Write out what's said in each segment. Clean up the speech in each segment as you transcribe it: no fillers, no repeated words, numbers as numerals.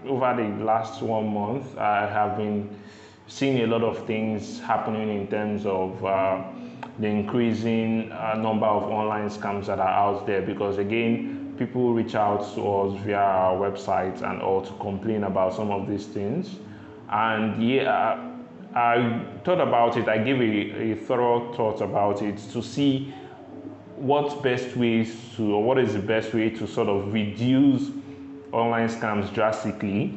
over the last 1 month, I have been seeing a lot of things happening in terms of the increasing number of online scams that are out there, because again, people reach out to us via our website and all to complain about some of these things. And yeah, I thought about it. I gave a thorough thought about it to see what best ways to, or what is the best way to sort of reduce online scams drastically,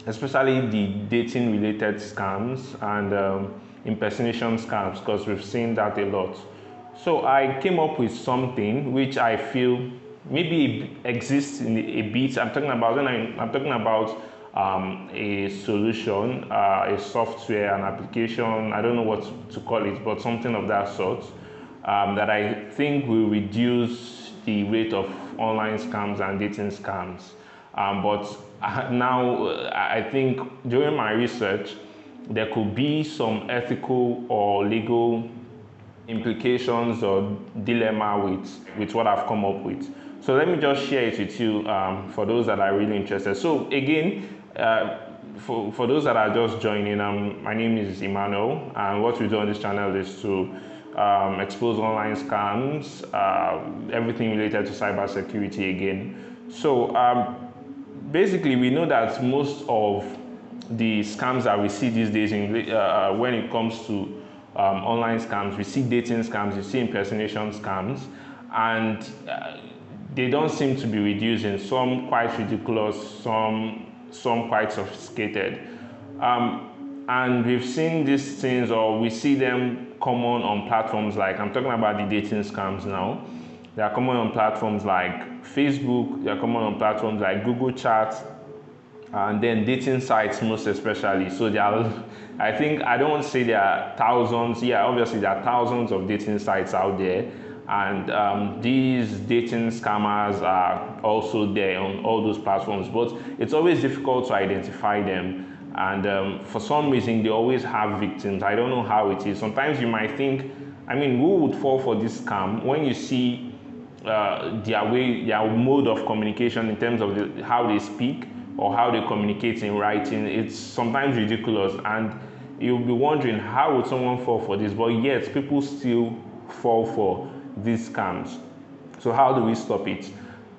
especially the dating related scams and impersonation scams, because we've seen that a lot. So I came up with something which I feel maybe exists in a bit. I'm talking about a solution, a software, an application. I don't know what to call it, but something of that sort that I think will reduce the rate of online scams and dating scams. But now I think during my research, there could be some ethical or legal implications or dilemma with what I've come up with. So let me just share it with you for those that are really interested. So again, for those that are just joining, my name is Emmanuel, and what we do on this channel is to expose online scams, everything related to cybersecurity again. So basically, we know that most of the scams that we see these days when it comes to online scams, we see dating scams, we see impersonation scams, and they don't seem to be reducing. Some quite ridiculous, some quite sophisticated. And we've seen these things, or we see them common on platforms like, I'm talking about the dating scams now. They are common on platforms like Facebook, they are common on platforms like Google Chat, and then dating sites most especially. So there are, I don't want to say there are thousands, yeah, obviously there are thousands of dating sites out there, and these dating scammers are also there on all those platforms, but it's always difficult to identify them. And for some reason, they always have victims. I don't know how it is. Sometimes you might think, who would fall for this scam? When you see their mode of communication in terms of how they speak or how they communicate in writing, it's sometimes ridiculous. And you'll be wondering, how would someone fall for this? But yet, people still fall for these scams. So how do we stop it?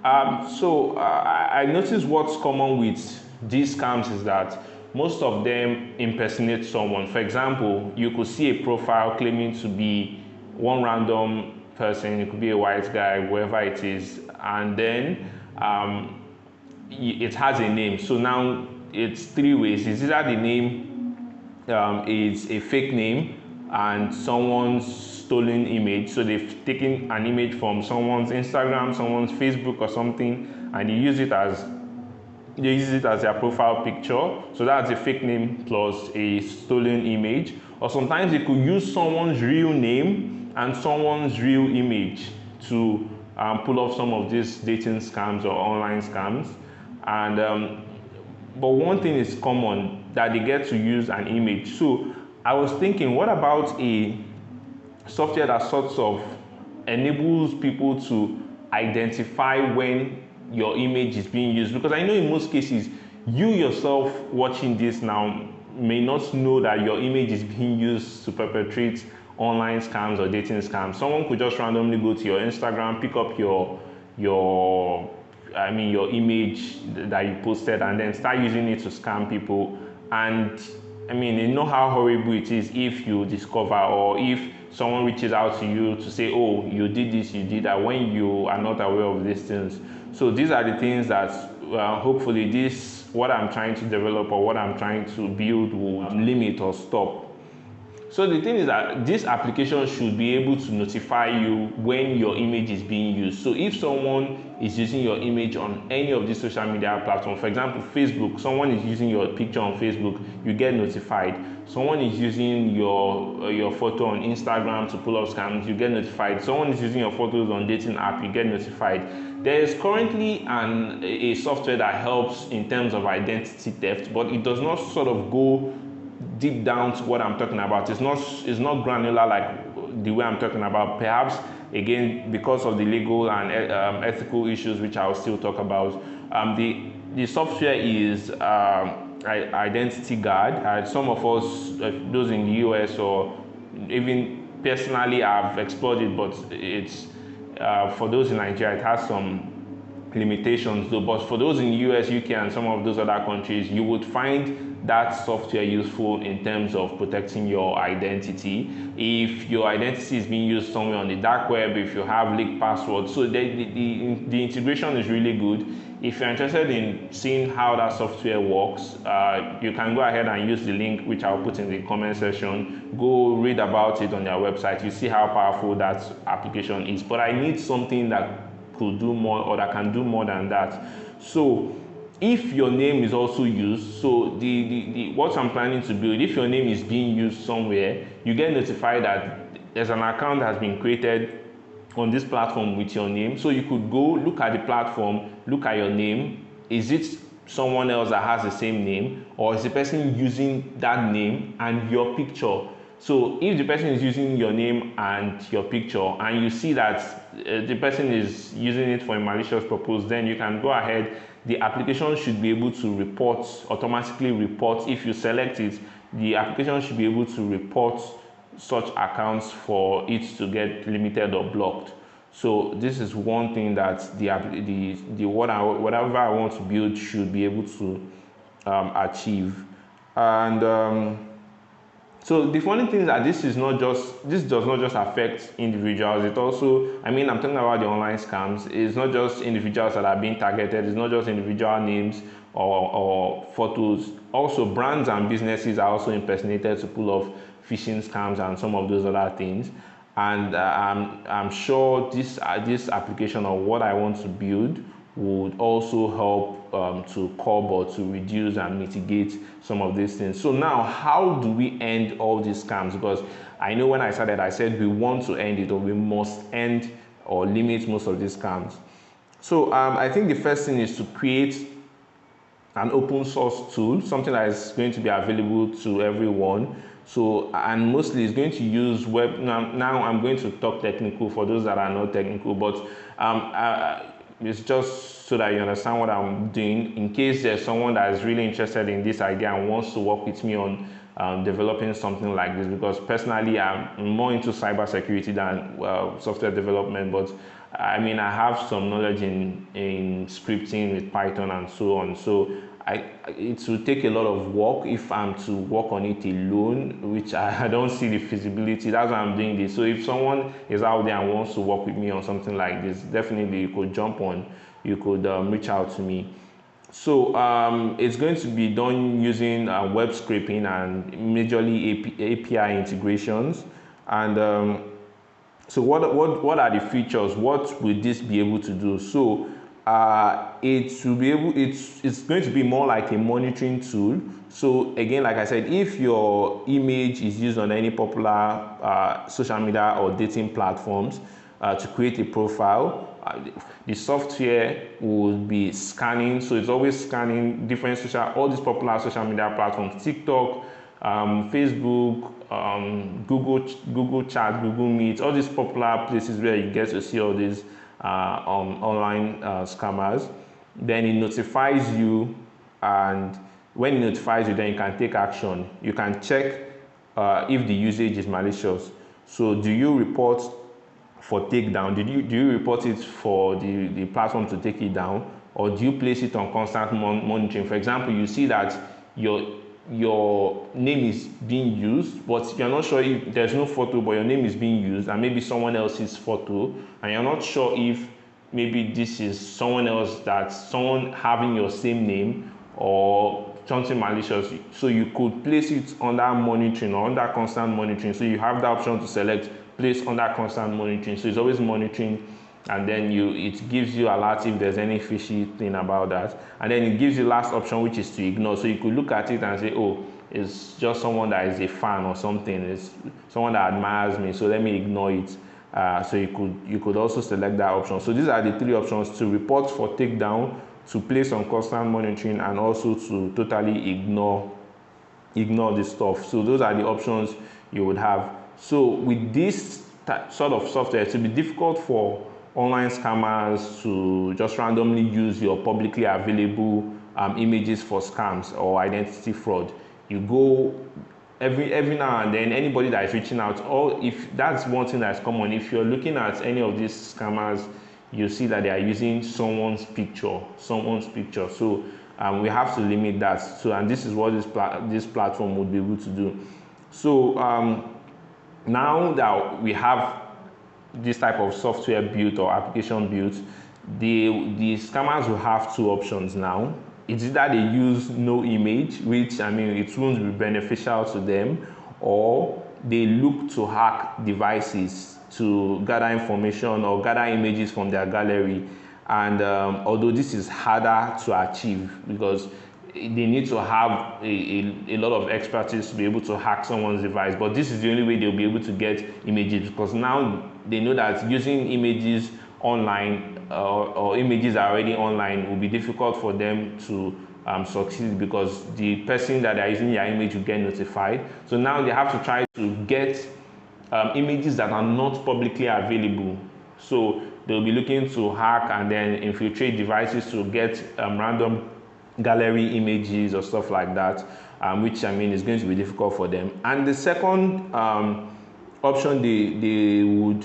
I noticed what's common with these scams is that most of them impersonate someone. For example, you could see a profile claiming to be one random person. It could be a white guy, whoever it is, and then it has a name. So now it's three ways. It's either the name is a fake name and someone's stolen image. So they've taken an image from someone's Instagram, someone's Facebook or something, and they use it as their profile picture. So that's a fake name plus a stolen image. Or sometimes they could use someone's real name and someone's real image to pull off some of these dating scams or online scams. And but one thing is common, that they get to use an image. So I was thinking, what about a software that sorts of enables people to identify when your image is being used? Because I know in most cases, you yourself watching this now may not know that your image is being used to perpetrate online scams or dating scams. Someone could just randomly go to your Instagram, pick up your image that you posted, and then start using it to scam people. And you know how horrible it is if you discover, or if someone reaches out to you to say, oh, you did this, you did that, when you are not aware of these things. So these are the things that hopefully what I'm trying to develop or what I'm trying to build will limit or stop. So the thing is that this application should be able to notify you when your image is being used. So if someone is using your image on any of these social media platforms, for example, Facebook, someone is using your picture on Facebook, you get notified. Someone is using your photo on Instagram to pull off scams, you get notified. Someone is using your photos on dating app, you get notified. There is currently a software that helps in terms of identity theft, but it does not sort of go deep down to what I'm talking about. It's not granular like the way I'm talking about. Perhaps again because of the legal and ethical issues, which I'll still talk about. the software is identity guard. Some of us, those in the US or even personally, I've explored it, but it's for those in Nigeria, it has some limitations though. But for those in the US, UK, and some of those other countries, you would find that software useful in terms of protecting your identity. If your identity is being used somewhere on the dark web, if you have leaked passwords, so the integration is really good. If you're interested in seeing how that software works, you can go ahead and use the link which I'll put in the comment section. Go read about it on their website. You see how powerful that application is. But I need something that could do more, or that can do more than that. So if your name is also used, so what I'm planning to build, if your name is being used somewhere, you get notified that there's an account that has been created on this platform with your name. So you could go look at the platform, look at your name. Is it someone else that has the same name, or is the person using that name and your picture? So if the person is using your name and your picture, and you see that the person is using it for a malicious purpose, then you can go ahead. The application should be able to automatically report. If you select it, the application should be able to report such accounts for it to get limited or blocked. So this is one thing that whatever I want to build should be able to achieve. And so the funny thing is that this does not just affect individuals. It also, I'm talking about the online scams. It's not just individuals that are being targeted. It's not just individual names or photos. Also, brands and businesses are also impersonated to pull off phishing scams and some of those other things. And I'm sure this application, or what I want to build, would also help to curb or to reduce and mitigate some of these things. So now, how do we end all these scams? Because I know when I started, I said we want to end it, or we must end or limit most of these scams. So I think the first thing is to create an open source tool, something that is going to be available to everyone. So, and mostly it's going to use web. Now I'm going to talk technical for those that are not technical, but it's just so that you understand what I'm doing. In case there's someone that is really interested in this idea and wants to work with me on developing something like this, because personally I'm more into cybersecurity than software development, but I have some knowledge in scripting with Python and so on. So it will take a lot of work if I'm to work on it alone, which I don't see the feasibility. That's why I'm doing this. So if someone is out there and wants to work with me on something like this, definitely you could jump on, you could reach out to me. So it's going to be done using web scraping and majorly API integrations. And so what are the features? What will this be able to do? So it's going to be more like a monitoring tool. So again, like I said, if your image is used on any popular social media or dating platforms to create a profile, the software will be scanning. So it's always scanning all these popular social media platforms: TikTok, Facebook, Google Chat, Google Meet, all these popular places where you get to see all these online scammers. Then it notifies you, and when it notifies you, then you can take action. You can check if the usage is malicious. So do you report for takedown? Do you report it for the platform to take it down, or do you place it on constant monitoring? For example, you see that your name is being used, but you're not sure if there's no photo, but your name is being used, and maybe someone else's photo, and you're not sure if maybe this is someone else, that's someone having your same name or something malicious. So you could place it under monitoring or under constant monitoring. So you have the option to select place under constant monitoring. So it's always monitoring, and then it gives you alerts if there's any fishy thing about that, and then it gives you last option, which is to ignore. So you could look at it and say, oh, it's just someone that is a fan or something, it's someone that admires me, so let me ignore it. So you could also select that option. So these are the three options: to report for takedown, to place on constant monitoring, and also to totally ignore this stuff. So those are the options you would have. So with this sort of software, it will be difficult for online scammers to just randomly use your publicly available images for scams or identity fraud. You go every now and then, anybody that is reaching out, or if that's one thing that's common, if you're looking at any of these scammers, you see that they are using someone's picture. So we have to limit that. So, and this is what this platform would be able to do. So now that we have this type of software built or application built, the scammers will have two options now. It's either they use no image, which it won't be beneficial to them, or they look to hack devices to gather information or gather images from their gallery. And although this is harder to achieve because they need to have a lot of expertise to be able to hack someone's device, but this is the only way they'll be able to get images, because now they know that using images online or images are already online will be difficult for them to succeed, because the person that they're using their image will get notified. So now they have to try to get images that are not publicly available. So they'll be looking to hack and then infiltrate devices to get random gallery images or stuff like that, which is going to be difficult for them. And the second option they would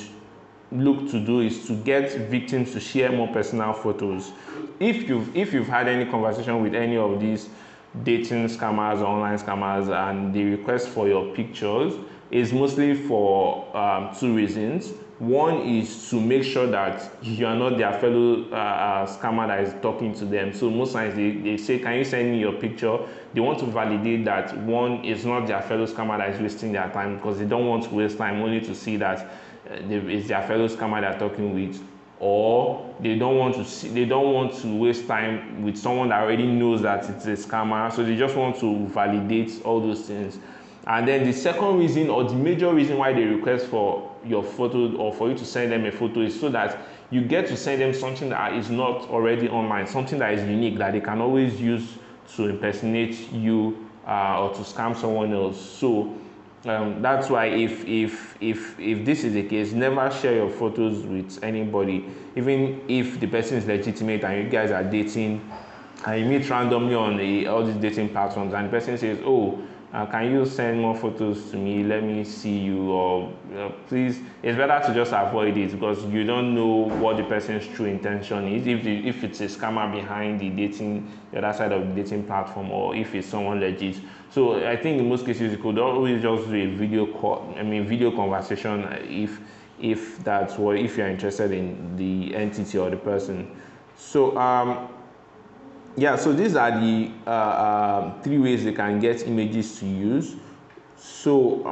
look to do is to get victims to share more personal photos. If you've had any conversation with any of these dating scammers or online scammers, and the request for your pictures is mostly for two reasons. One is to make sure that you are not their fellow scammer that is talking to them. So most times they say, can you send me your picture? They want to validate that one is not their fellow scammer that is wasting their time, because they don't want to waste time only to see that it's their fellow scammer they're talking with, or they don't want to waste time with someone that already knows that it's a scammer. So they just want to validate all those things. And then the second reason, or the major reason why they request for your photo or for you to send them a photo, is so that you get to send them something that is not already online, something that is unique that they can always use to impersonate you or to scam someone else. So that's why if this is the case, never share your photos with anybody, even if the person is legitimate and you guys are dating and you meet randomly on all these dating platforms, and the person says, oh, can you send more photos to me, let me see you, or please, it's better to just avoid it, because you don't know what the person's true intention is, if it's a scammer behind the other side of the dating platform, or if it's someone legit. So I think in most cases you could always just do a video conversation if that's what, if you're interested in the entity or the person. So yeah, so these are the three ways they can get images to use. So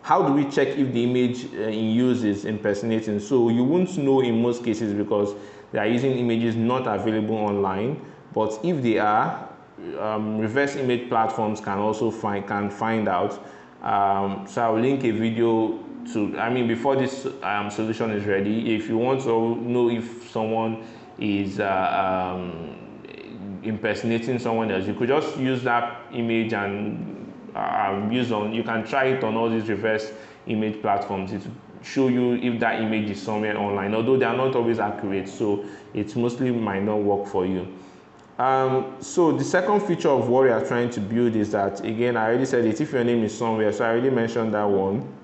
how do we check if the image in use is impersonating? So you won't know in most cases, because they are using images not available online. But if they are, reverse image platforms can also find out. So I'll link a video to, before this solution is ready, if you want to know if someone is impersonating someone else, you could just use that image and you can try it on all these reverse image platforms. It will show you if that image is somewhere online, although they are not always accurate, so it mostly might not work for you. So the second feature of what we are trying to build is that, again, I already said it, if your name is somewhere, so I already mentioned that one.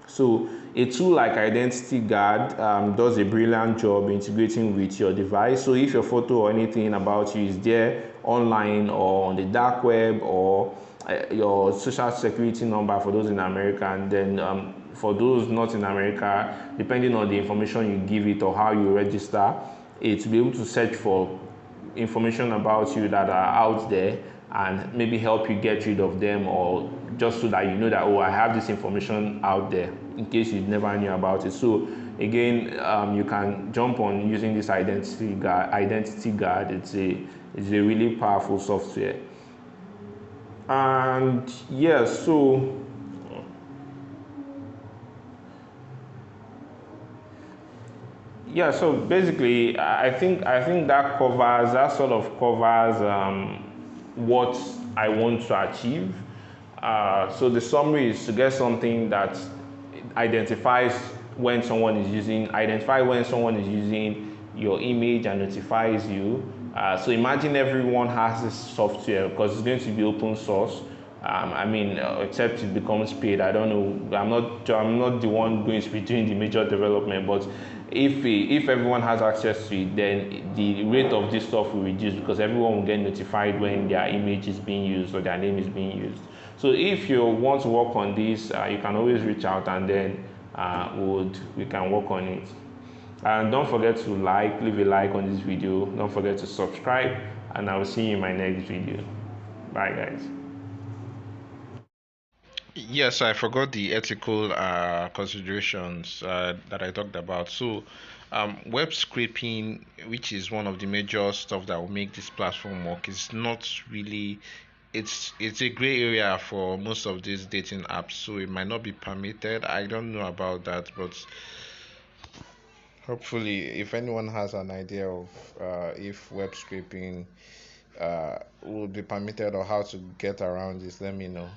So a tool like Identity Guard does a brilliant job integrating with your device. So if your photo or anything about you is there online or on the dark web, or your social security number for those in America, and then for those not in America, depending on the information you give it or how you register, it will be able to search for information about you that are out there and maybe help you get rid of them, or just so that you know that, oh, I have this information out there, in case you never knew about it. So again, you can jump on using this Identity Guard. It's a really powerful software. And yeah, so basically, I think that sort of covers what I want to achieve. So the summary is to get something that identifies when someone is using your image and notifies you. So imagine everyone has this software because it's going to be open source. Except it becomes paid. I don't know. I'm not the one going to be doing the major development. But if everyone has access to it, then the rate of this stuff will reduce because everyone will get notified when their image is being used or their name is being used. So if you want to work on this, you can always reach out and then we can work on it. And don't forget to leave a like on this video. Don't forget to subscribe, and I will see you in my next video. Bye, guys. Yes, I forgot the ethical considerations that I talked about. So, web scraping, which is one of the major stuff that will make this platform work, is not really. It's a gray area for most of these dating apps, so it might not be permitted. I don't know about that, but hopefully, if anyone has an idea of if web scraping will be permitted or how to get around this, let me know.